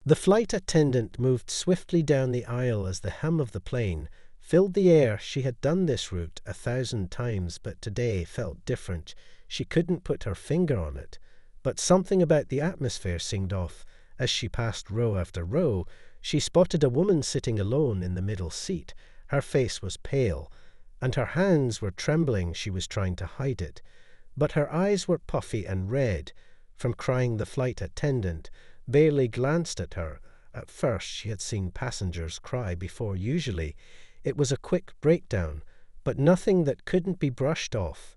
The flight attendant moved swiftly down the aisle as the hum of the plane filled the air. She had done this route 1,000 times, but today felt different. She couldn't put her finger on it, but something about the atmosphere seemed off. As she passed row after row, she spotted a woman sitting alone in the middle seat. Her face was pale, and her hands were trembling. She was trying to hide it, but her eyes were puffy and red from crying. The flight attendant barely glanced at her. At first she had seen passengers cry before. Usually it was a quick breakdown, but nothing that couldn't be brushed off.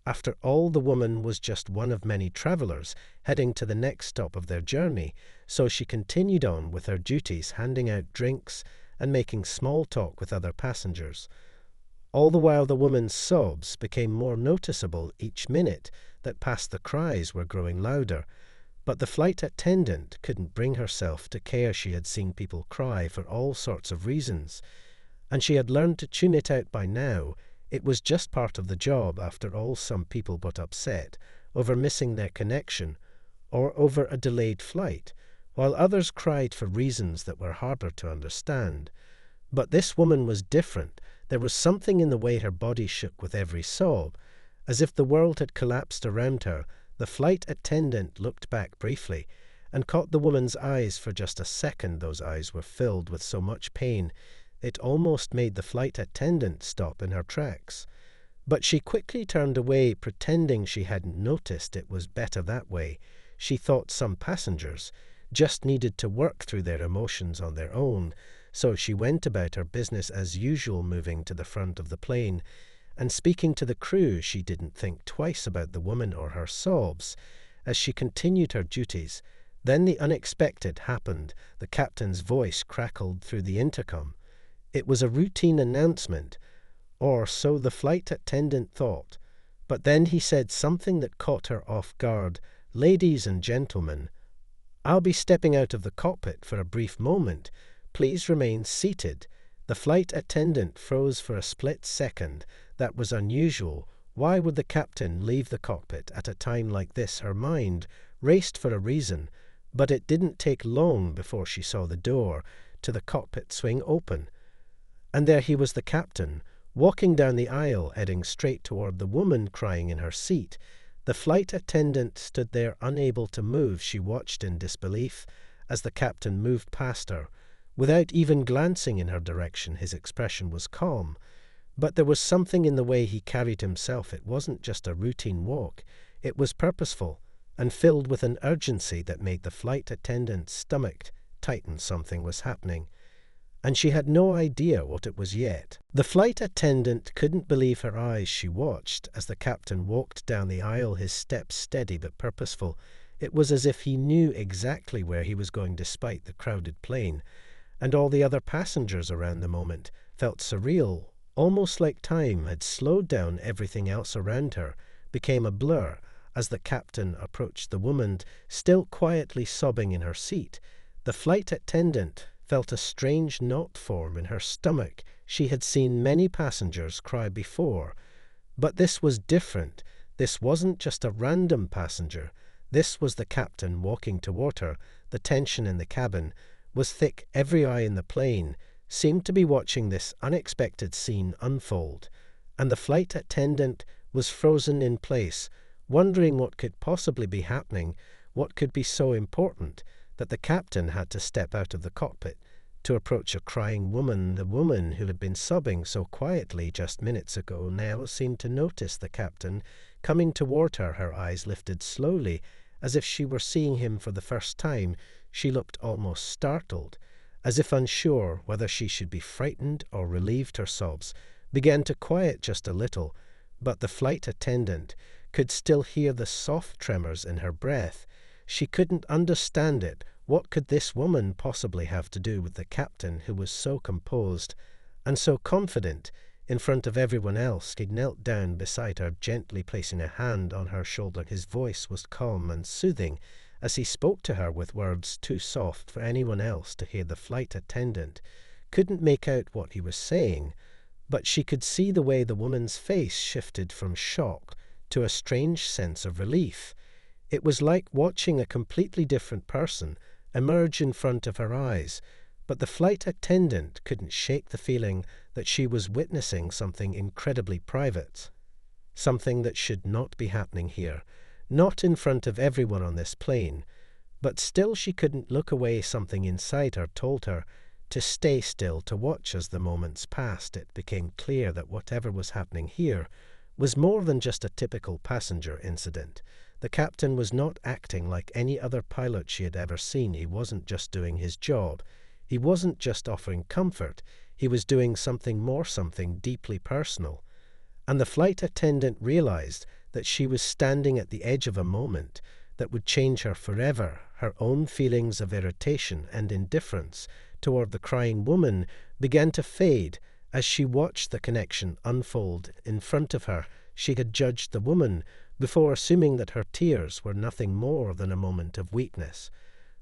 After all, the woman was just one of many travelers heading to the next stop of their journey, so she continued on with her duties, handing out drinks and making small talk with other passengers. All the while the woman's sobs became more noticeable. Each minute that passed, the cries were growing louder. But the flight attendant couldn't bring herself to care. She had seen people cry for all sorts of reasons, and she had learned to tune it out by now. It was just part of the job. After all, some people got upset over missing their connection or over a delayed flight, while others cried for reasons that were harder to understand. But this woman was different. There was something in the way her body shook with every sob, as if the world had collapsed around her. The flight attendant looked back briefly and caught the woman's eyes for just a second. Those eyes were filled with so much pain, it almost made the flight attendant stop in her tracks. But she quickly turned away, pretending she hadn't noticed. It was better that way. She thought some passengers just needed to work through their emotions on their own, so she went about her business as usual, moving to the front of the plane and speaking to the crew. She didn't think twice about the woman or her sobs as she continued her duties. Then the unexpected happened. The captain's voice crackled through the intercom. It was a routine announcement, or so the flight attendant thought. But then he said something that caught her off guard. "Ladies and gentlemen, I'll be stepping out of the cockpit for a brief moment. Please remain seated." The flight attendant froze for a split second. That was unusual. Why would the captain leave the cockpit at a time like this? Her mind raced for a reason, but it didn't take long before she saw the door to the cockpit swing open. And there he was, the captain, walking down the aisle, heading straight toward the woman crying in her seat. The flight attendant stood there, unable to move. She watched in disbelief as the captain moved past her, without even glancing in her direction. His expression was calm, but there was something in the way he carried himself. It wasn't just a routine walk. It was purposeful and filled with an urgency that made the flight attendant's stomach tighten. Something was happening, and she had no idea what it was yet. The flight attendant couldn't believe her eyes. She watched as the captain walked down the aisle, his steps steady but purposeful. It was as if he knew exactly where he was going. Despite the crowded plane and all the other passengers around, the moment felt surreal, almost like time had slowed down. Everything else around her became a blur as the captain approached the woman, still quietly sobbing in her seat. The flight attendant felt a strange knot form in her stomach. She had seen many passengers cry before, but this was different. This wasn't just a random passenger. This was the captain walking toward her. The tension in the cabin was thick. Every eye in the plane seemed to be watching this unexpected scene unfold, and the flight attendant was frozen in place, wondering what could possibly be happening. What could be so important that the captain had to step out of the cockpit to approach a crying woman? The woman who had been sobbing so quietly just minutes ago now seemed to notice the captain coming toward her. Her eyes lifted slowly, as if she were seeing him for the first time. She looked almost startled, as if unsure whether she should be frightened or relieved. Her sobs began to quiet just a little, but the flight attendant could still hear the soft tremors in her breath. She couldn't understand it. What could this woman possibly have to do with the captain, who was so composed and so confident in front of everyone else? He knelt down beside her, gently placing a hand on her shoulder. His voice was calm and soothing as he spoke to her with words too soft for anyone else to hear. The flight attendant couldn't make out what he was saying, but she could see the way the woman's face shifted from shock to a strange sense of relief. It was like watching a completely different person, emerge in front of her eyes, but the flight attendant couldn't shake the feeling that she was witnessing something incredibly private, something that should not be happening here, not in front of everyone on this plane. But still she couldn't look away. Something inside her told her to stay still, to watch. As the moments passed, it became clear that whatever was happening here was more than just a typical passenger incident. The captain was not acting like any other pilot she had ever seen. He wasn't just doing his job. He wasn't just offering comfort. He was doing something more, something deeply personal. And the flight attendant realized that she was standing at the edge of a moment that would change her forever. Her own feelings of irritation and indifference toward the crying woman began to fade as she watched the connection unfold in front of her. She had judged the woman before, assuming that her tears were nothing more than a moment of weakness.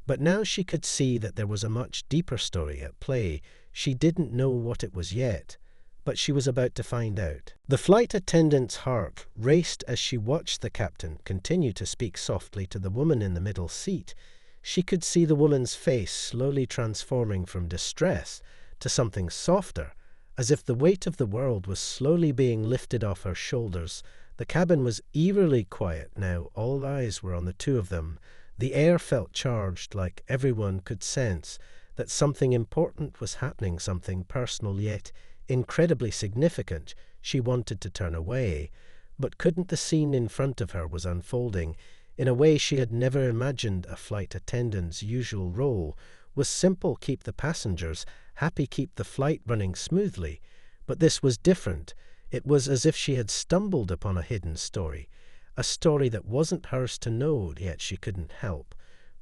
But now she could see that there was a much deeper story at play. She didn't know what it was yet, but she was about to find out. The flight attendant's heart raced as she watched the captain continue to speak softly to the woman in the middle seat. She could see the woman's face slowly transforming from distress to something softer, as if the weight of the world was slowly being lifted off her shoulders. The cabin was eerily quiet now. All eyes were on the two of them. The air felt charged, like everyone could sense that something important was happening, something personal yet incredibly significant. She wanted to turn away, but couldn't. The scene in front of her was unfolding in a way she had never imagined. A flight attendant's usual role was simple: keep the passengers happy, keep the flight running smoothly. But this was different. It was as if she had stumbled upon a hidden story, a story that wasn't hers to know, yet she couldn't help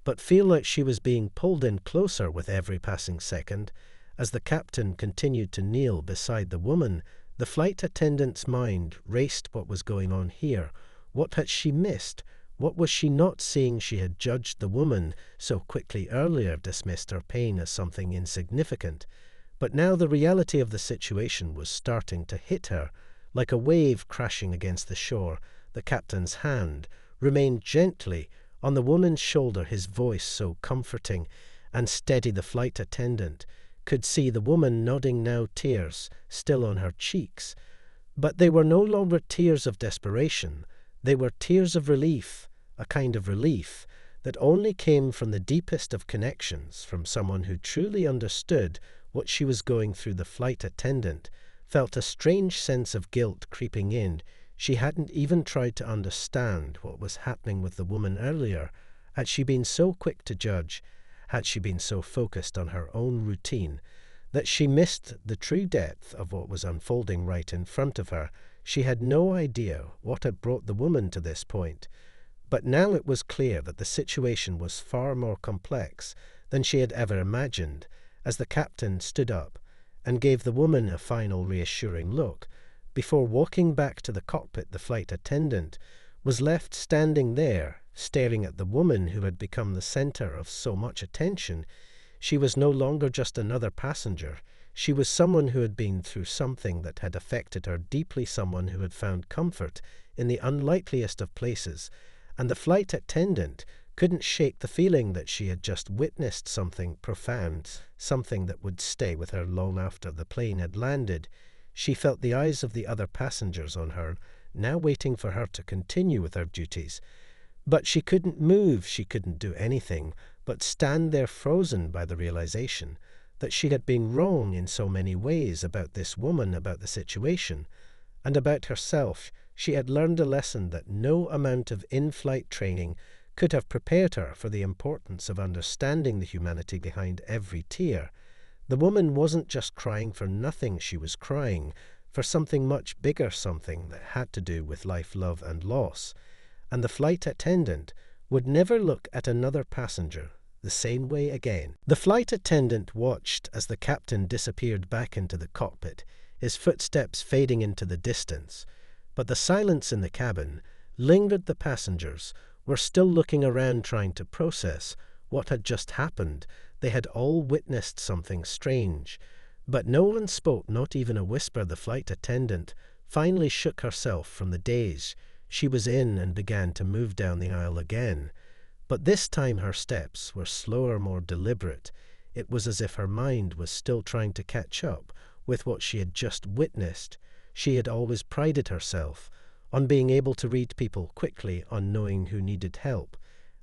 but feel like she was being pulled in closer with every passing second. As the captain continued to kneel beside the woman, the flight attendant's mind raced. What was going on here? What had she missed? What was she not seeing? She had judged the woman so quickly earlier, dismissed her pain as something insignificant. But now the reality of the situation was starting to hit her, like a wave crashing against the shore. The captain's hand remained gently on the woman's shoulder, his voice so comforting and steady. The flight attendant could see the woman nodding now, tears still on her cheeks. But they were no longer tears of desperation. They were tears of relief, a kind of relief that only came from the deepest of connections, from someone who truly understood what she was going through. The flight attendant felt a strange sense of guilt creeping in. She hadn't even tried to understand what was happening with the woman earlier. Had she been so quick to judge? Had she been so focused on her own routine that she missed the true depth of what was unfolding right in front of her? She had no idea what had brought the woman to this point. But now it was clear that the situation was far more complex than she had ever imagined. As the captain stood up and gave the woman a final reassuring look before walking back to the cockpit, the flight attendant was left standing there, staring at the woman who had become the center of so much attention. She was no longer just another passenger. She was someone who had been through something that had affected her deeply, someone who had found comfort in the unlikeliest of places. And the flight attendant couldn't shake the feeling that she had just witnessed something profound, something that would stay with her long after the plane had landed. She felt the eyes of the other passengers on her, now waiting for her to continue with her duties. But she couldn't move, she couldn't do anything but stand there, frozen by the realization that she had been wrong in so many ways about this woman, about the situation, and about herself. She had learned a lesson that no amount of in-flight training could have prepared her for: the importance of understanding the humanity behind every tear. The woman wasn't just crying for nothing, she was crying for something much bigger, something that had to do with life, love, and loss. And the flight attendant would never look at another passenger the same way again. The flight attendant watched as the captain disappeared back into the cockpit, his footsteps fading into the distance. But the silence in the cabin lingered. The passengers were still looking around, trying to process what had just happened. They had all witnessed something strange, but no one spoke, not even a whisper. The flight attendant finally shook herself from the daze she was in and began to move down the aisle again. But this time her steps were slower, more deliberate. It was as if her mind was still trying to catch up with what she had just witnessed. She had always prided herself on being able to read people quickly, on knowing who needed help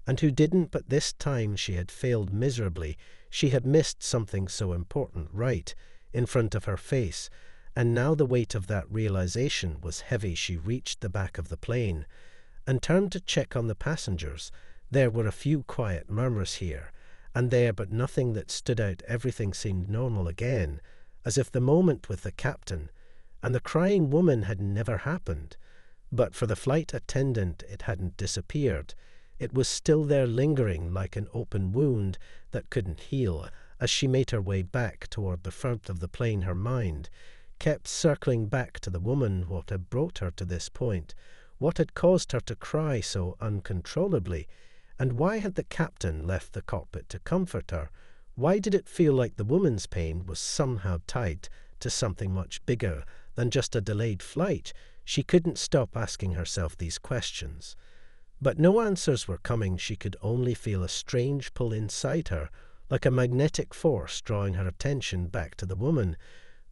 and who didn't, but this time she had failed miserably. She had missed something so important right in front of her face, and now the weight of that realization was heavy. She reached the back of the plane and turned to check on the passengers. There were a few quiet murmurs here and there, but nothing that stood out. Everything seemed normal again, as if the moment with the captain and the crying woman had never happened. But for the flight attendant, it hadn't disappeared. It was still there, lingering like an open wound that couldn't heal. As she made her way back toward the front of the plane, her mind kept circling back to the woman. What had brought her to this point? What had caused her to cry so uncontrollably? And why had the captain left the cockpit to comfort her? Why did it feel like the woman's pain was somehow tied to something much bigger than just a delayed flight? She couldn't stop asking herself these questions. But no answers were coming. She could only feel a strange pull inside her, like a magnetic force drawing her attention back to the woman.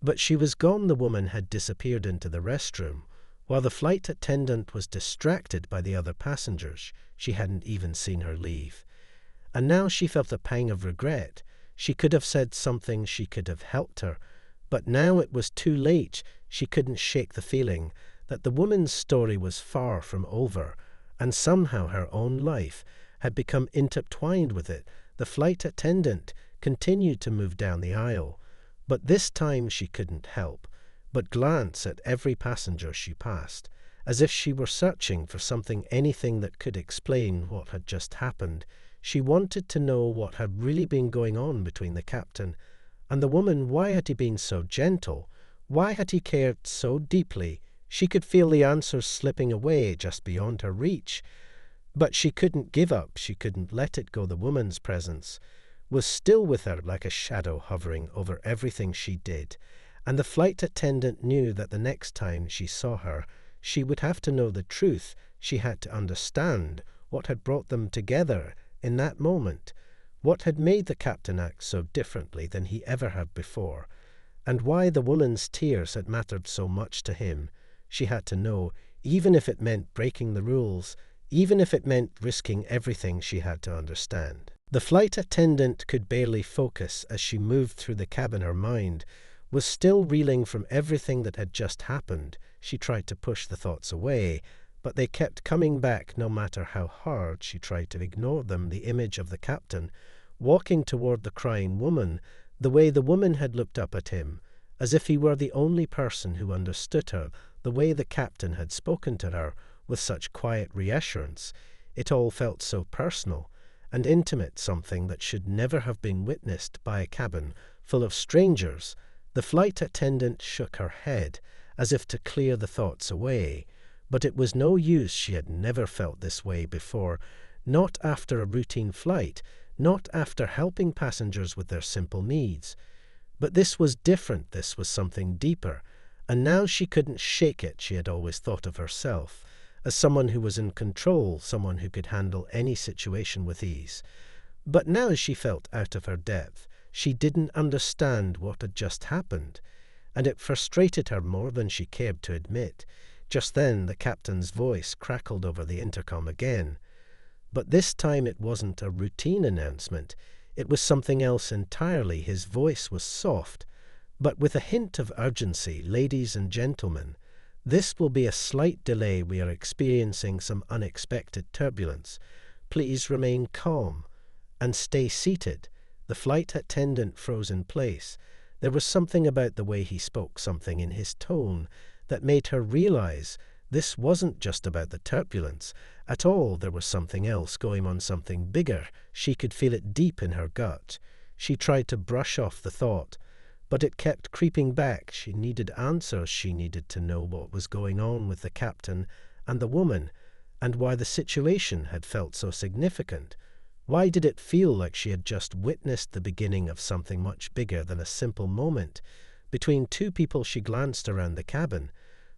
But she was gone. The woman had disappeared into the restroom, while the flight attendant was distracted by the other passengers. She hadn't even seen her leave. And now she felt a pang of regret. She could have said something, she could have helped her. But now it was too late. She couldn't shake the feeling that the woman's story was far from over, and somehow her own life had become intertwined with it. The flight attendant continued to move down the aisle, but this time she couldn't help but glance at every passenger she passed, as if she were searching for something, anything that could explain what had just happened. She wanted to know what had really been going on between the captain and the woman. Why had he been so gentle? Why had he cared so deeply? She could feel the answers slipping away just beyond her reach. But she couldn't give up. She couldn't let it go. The woman's presence was still with her, like a shadow hovering over everything she did. And the flight attendant knew that the next time she saw her, she would have to know the truth. She had to understand what had brought them together in that moment, what had made the captain act so differently than he ever had before, and why the woman's tears had mattered so much to him. She had to know, even if it meant breaking the rules, even if it meant risking everything. She had to understand. The flight attendant could barely focus as she moved through the cabin. Her mind was still reeling from everything that had just happened. She tried to push the thoughts away, but they kept coming back no matter how hard she tried to ignore them. The image of the captain walking toward the crying woman, the way the woman had looked up at him, as if he were the only person who understood her, the way the captain had spoken to her with such quiet reassurance. It all felt so personal and intimate, something that should never have been witnessed by a cabin full of strangers. The flight attendant shook her head as if to clear the thoughts away, but it was no use. She had never felt this way before, not after a routine flight, not after helping passengers with their simple needs. But this was different. This was something deeper, and now she couldn't shake it. She had always thought of herself as someone who was in control, someone who could handle any situation with ease. But now she felt out of her depth. She didn't understand what had just happened, and it frustrated her more than she cared to admit. Just then the captain's voice crackled over the intercom again. But this time it wasn't a routine announcement. It was something else entirely. His voice was soft, but with a hint of urgency. Ladies and gentlemen, this will be a slight delay. We are experiencing some unexpected turbulence. Please remain calm and stay seated. The flight attendant froze in place. There was something about the way he spoke, something in his tone, that made her realize this wasn't just about the turbulence at all. There was something else going on, something bigger. She could feel it deep in her gut. She tried to brush off the thought, but it kept creeping back. She needed answers. She needed to know what was going on with the captain and the woman, and why the situation had felt so significant. Why did it feel like she had just witnessed the beginning of something much bigger than a simple moment between two people? She glanced around the cabin,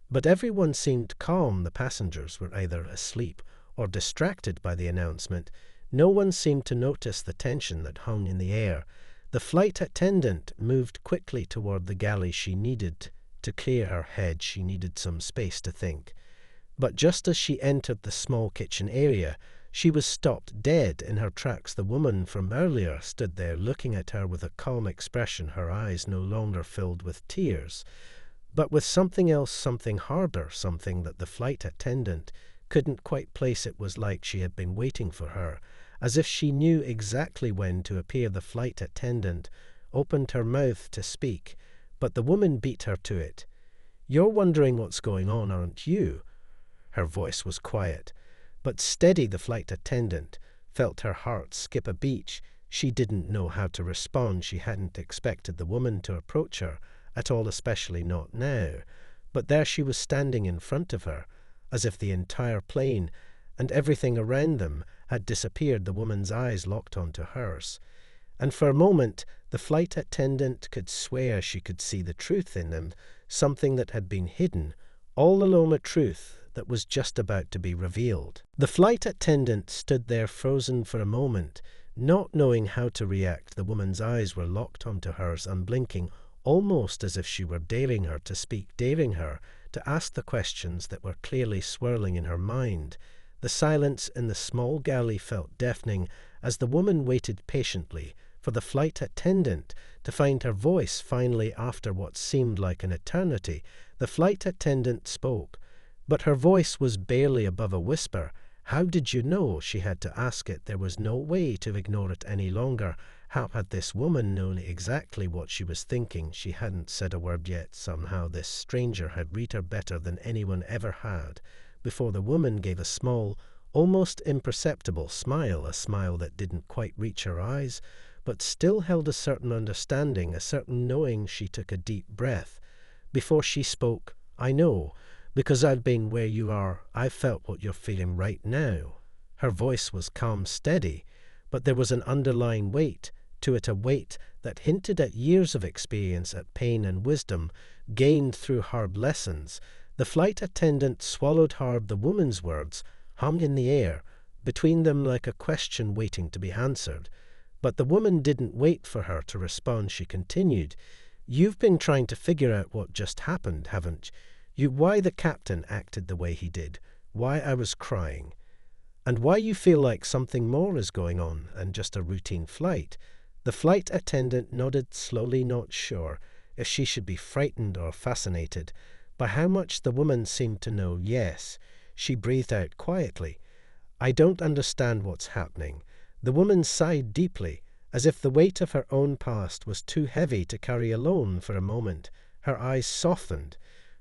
but everyone seemed calm. The passengers were either asleep or distracted by the announcement. No one seemed to notice the tension that hung in the air. The flight attendant moved quickly toward the galley. She needed to clear her head. She needed some space to think. But just as she entered the small kitchen area, she was stopped dead in her tracks. The woman from earlier stood there looking at her with a calm expression, her eyes no longer filled with tears, but with something else, something harder, something that the flight attendant couldn't quite place. It was like she had been waiting for her, as if she knew exactly when to appear. The flight attendant opened her mouth to speak, but the woman beat her to it. "You're wondering what's going on, aren't you?" Her voice was quiet, but steady. The flight attendant felt her heart skip a beat. She didn't know how to respond. She hadn't expected the woman to approach her at all, especially not now. But there she was standing in front of her, as if the entire plane and everything around them had disappeared. The woman's eyes locked onto hers. And for a moment, the flight attendant could swear she could see the truth in them, something that had been hidden, all alone, a truth that was just about to be revealed. The flight attendant stood there frozen for a moment, not knowing how to react. The woman's eyes were locked onto hers, unblinking, almost as if she were daring her to speak, daring her to ask the questions that were clearly swirling in her mind. The silence in the small galley felt deafening as the woman waited patiently for the flight attendant to find her voice. Finally, after what seemed like an eternity, the flight attendant spoke, but her voice was barely above a whisper. "How did you know?" She had to ask it. There was no way to ignore it any longer. How had this woman known exactly what she was thinking? She hadn't said a word yet. Somehow this stranger had read her better than anyone ever had. Before the woman gave a small, almost imperceptible smile, a smile that didn't quite reach her eyes, but still held a certain understanding, a certain knowing. She took a deep breath before she spoke. "I know, because I've been where you are. I've felt what you're feeling right now." Her voice was calm, steady, but there was an underlying weight to it, a weight that hinted at years of experience, at pain and wisdom gained through hard lessons. The flight attendant swallowed hard. The woman's words hung in the air between them like a question waiting to be answered. But the woman didn't wait for her to respond. She continued, "You've been trying to figure out what just happened, haven't you? Why the captain acted the way he did, why I was crying, and why you feel like something more is going on than just a routine flight." The flight attendant nodded slowly, not sure if she should be frightened or fascinated by how much the woman seemed to know. "Yes," she breathed out quietly. "I don't understand what's happening." The woman sighed deeply, as if the weight of her own past was too heavy to carry alone. For a moment, her eyes softened,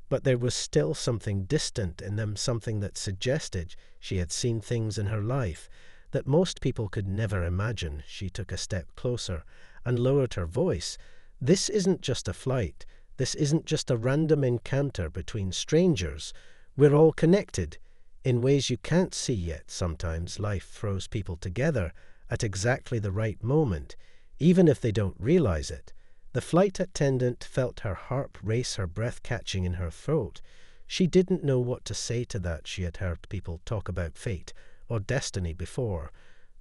but there was still something distant in them, something that suggested she had seen things in her life that most people could never imagine. She took a step closer and lowered her voice. "This isn't just a flight. This isn't just a random encounter between strangers. We're all connected in ways you can't see yet. Sometimes life throws people together at exactly the right moment, even if they don't realize it." The flight attendant felt her heart race, her breath catching in her throat. She didn't know what to say to that. She had heard people talk about fate or destiny before,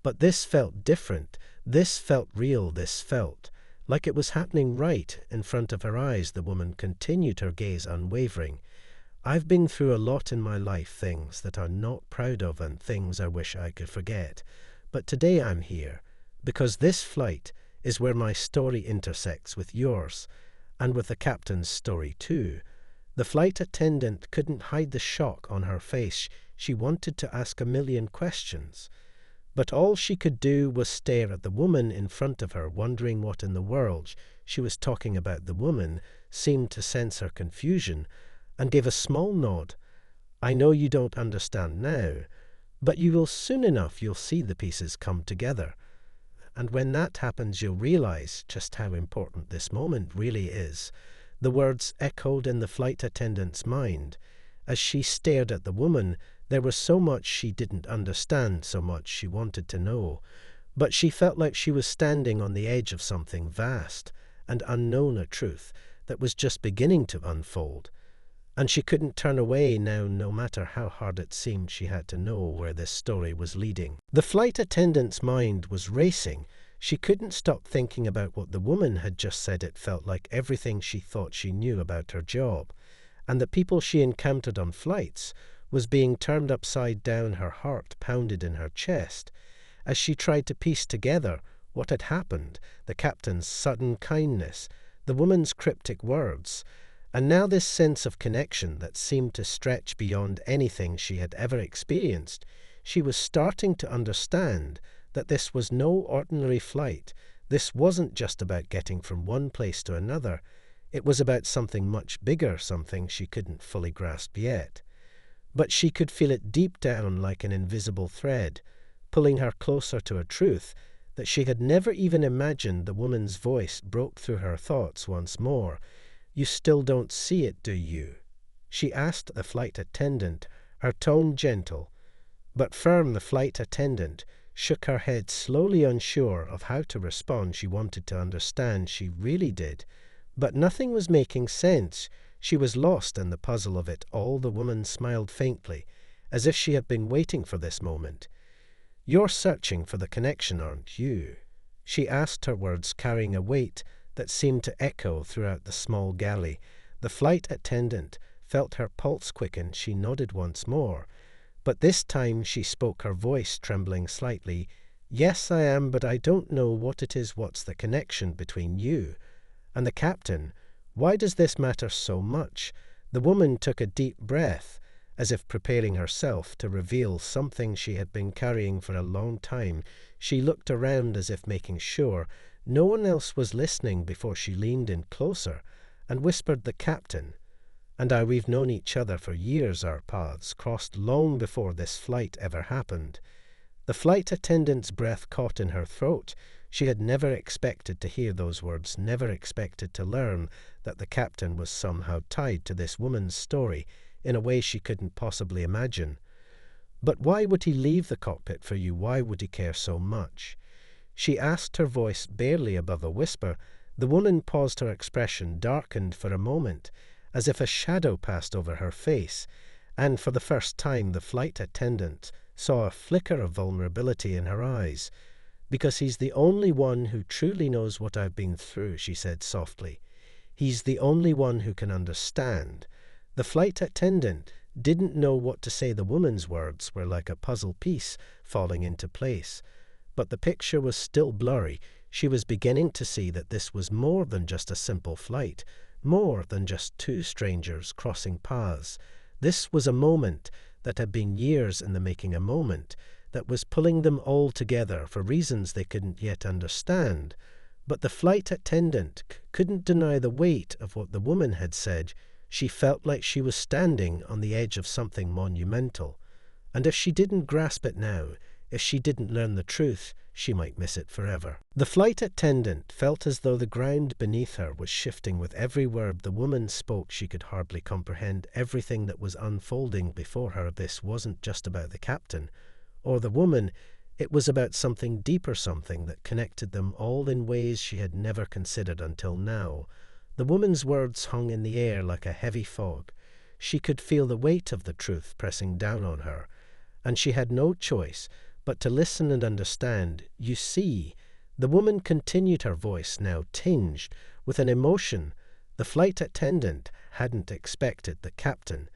but this felt different. This felt real. This felt like it was happening right in front of her eyes. The woman continued, her gaze unwavering. "I've been through a lot in my life, things that I'm not proud of and things I wish I could forget. But today I'm here because this flight is where my story intersects with yours, and with the captain's story too." The flight attendant couldn't hide the shock on her face. She wanted to ask a million questions, but all she could do was stare at the woman in front of her, wondering what in the world she was talking about. The woman seemed to sense her confusion and gave a small nod. "I know you don't understand now, but you will soon enough. You'll see the pieces come together. And when that happens, you'll realize just how important this moment really is." The words echoed in the flight attendant's mind. As she stared at the woman, there was so much she didn't understand, so much she wanted to know. But she felt like she was standing on the edge of something vast and unknown, a truth that was just beginning to unfold. And she couldn't turn away now, no matter how hard it seemed. She had to know where this story was leading. The flight attendant's mind was racing. She couldn't stop thinking about what the woman had just said. It felt like everything she thought she knew about her job and the people she encountered on flights was being turned upside down. Her heart pounded in her chest as she tried to piece together what had happened, the captain's sudden kindness, the woman's cryptic words, and now this sense of connection that seemed to stretch beyond anything she had ever experienced. She was starting to understand that this was no ordinary flight. This wasn't just about getting from one place to another. It was about something much bigger, something she couldn't fully grasp yet. But she could feel it deep down like an invisible thread, pulling her closer to a truth that she had never even imagined. The woman's voice broke through her thoughts once more. "You still don't see it, do you?" she asked the flight attendant, her tone gentle but firm. The flight attendant shook her head, slowly, unsure of how to respond. She wanted to understand, she really did, but nothing was making sense. She was lost in the puzzle of it all. The woman smiled faintly, as if she had been waiting for this moment. "You're searching for the connection, aren't you?" she asked, her words carrying a weight that seemed to echo throughout the small galley. The flight attendant felt her pulse quicken. She nodded once more, but this time she spoke, her voice trembling slightly. "Yes, I am, but I don't know what it is. What's the connection between you and the captain? Why does this matter so much?" The woman took a deep breath, as if preparing herself to reveal something she had been carrying for a long time. She looked around as if making sure no one else was listening before she leaned in closer and whispered, "The captain and I, we've known each other for years. Our paths crossed long before this flight ever happened." The flight attendant's breath caught in her throat. She had never expected to hear those words, never expected to learn that the captain was somehow tied to this woman's story in a way she couldn't possibly imagine. "But why would he leave the cockpit for you? Why would he care so much?" she asked, her voice barely above a whisper. The woman paused. Her expression darkened for a moment, as if a shadow passed over her face, and for the first time the flight attendant saw a flicker of vulnerability in her eyes. "Because he's the only one who truly knows what I've been through," she said softly. "He's the only one who can understand." The flight attendant didn't know what to say. The woman's words were like a puzzle piece falling into place, but the picture was still blurry. She was beginning to see that this was more than just a simple flight, more than just two strangers crossing paths. This was a moment that had been years in the making, a moment that was pulling them all together for reasons they couldn't yet understand. But the flight attendant couldn't deny the weight of what the woman had said. She felt like she was standing on the edge of something monumental, and if she didn't grasp it now, if she didn't learn the truth, she might miss it forever. The flight attendant felt as though the ground beneath her was shifting with every word the woman spoke. She could hardly comprehend everything that was unfolding before her. This wasn't just about the captain or the woman. It was about something deeper, something that connected them all in ways she had never considered until now. The woman's words hung in the air like a heavy fog. She could feel the weight of the truth pressing down on her, and she had no choice but to listen and understand. "You see," the woman continued, her voice now tinged with an emotion the flight attendant hadn't expected. "The captain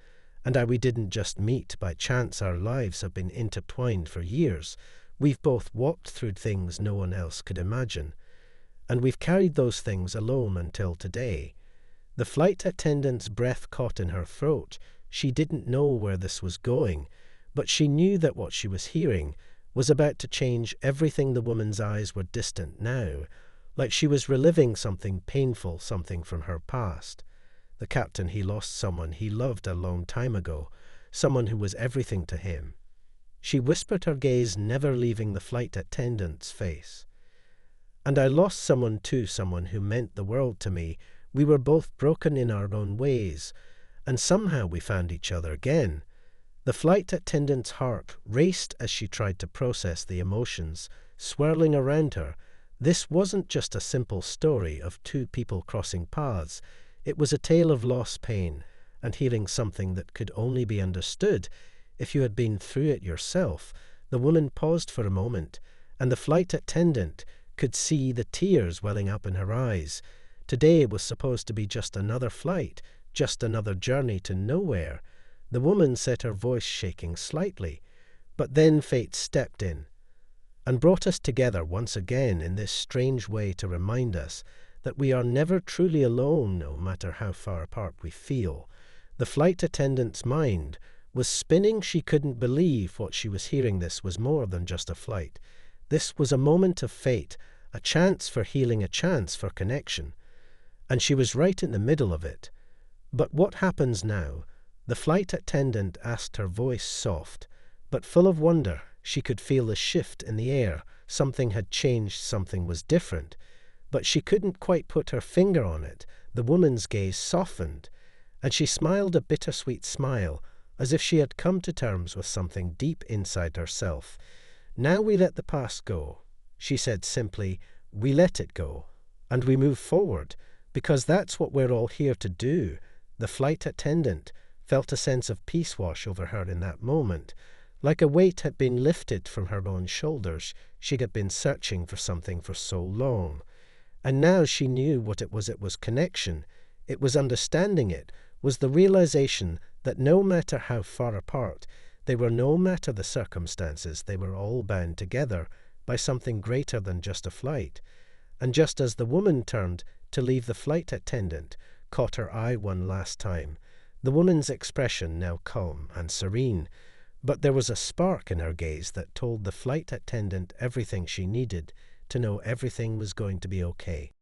and I, we didn't just meet by chance. Our lives have been intertwined for years. We've both walked through things no one else could imagine, and we've carried those things alone until today." The flight attendant's breath caught in her throat. She didn't know where this was going, but she knew that what she was hearing was about to change everything. The woman's eyes were distant now, like she was reliving something painful, something from her past. The captain, he lost someone he loved a long time ago, someone who was everything to him. She whispered, her gaze never leaving the flight attendant's face. "And I lost someone too, someone who meant the world to me. We were both broken in our own ways, and somehow we found each other again." The flight attendant's heart raced as she tried to process the emotions swirling around her. This wasn't just a simple story of two people crossing paths. It was a tale of loss, pain, and hearing something that could only be understood if you had been through it yourself. The woman paused for a moment, and the flight attendant could see the tears welling up in her eyes. Today was supposed to be just another flight, just another journey to nowhere. The woman said, her voice shaking slightly. But then fate stepped in and brought us together once again in this strange way to remind us that we are never truly alone, no matter how far apart we feel. The flight attendant's mind was spinning. She couldn't believe what she was hearing. This was more than just a flight. This was a moment of fate, a chance for healing, a chance for connection. And she was right in the middle of it. But what happens now? The flight attendant asked, her voice soft, but full of wonder. She could feel the shift in the air. Something had changed, something was different. But she couldn't quite put her finger on it. The woman's gaze softened, and she smiled a bittersweet smile, as if she had come to terms with something deep inside herself. Now we let the past go, she said simply. We let it go, and we move forward, because that's what we're all here to do. The flight attendant felt a sense of peace wash over her in that moment. Like a weight had been lifted from her own shoulders. She had been searching for something for so long. And now she knew what it was. It was connection. It was understanding. It was the realization that no matter how far apart they were, no matter the circumstances, they were all bound together by something greater than just a flight. And just as the woman turned to leave, the flight attendant caught her eye one last time. The woman's expression now calm and serene, but there was a spark in her gaze that told the flight attendant everything she needed to know. Everything was going to be okay.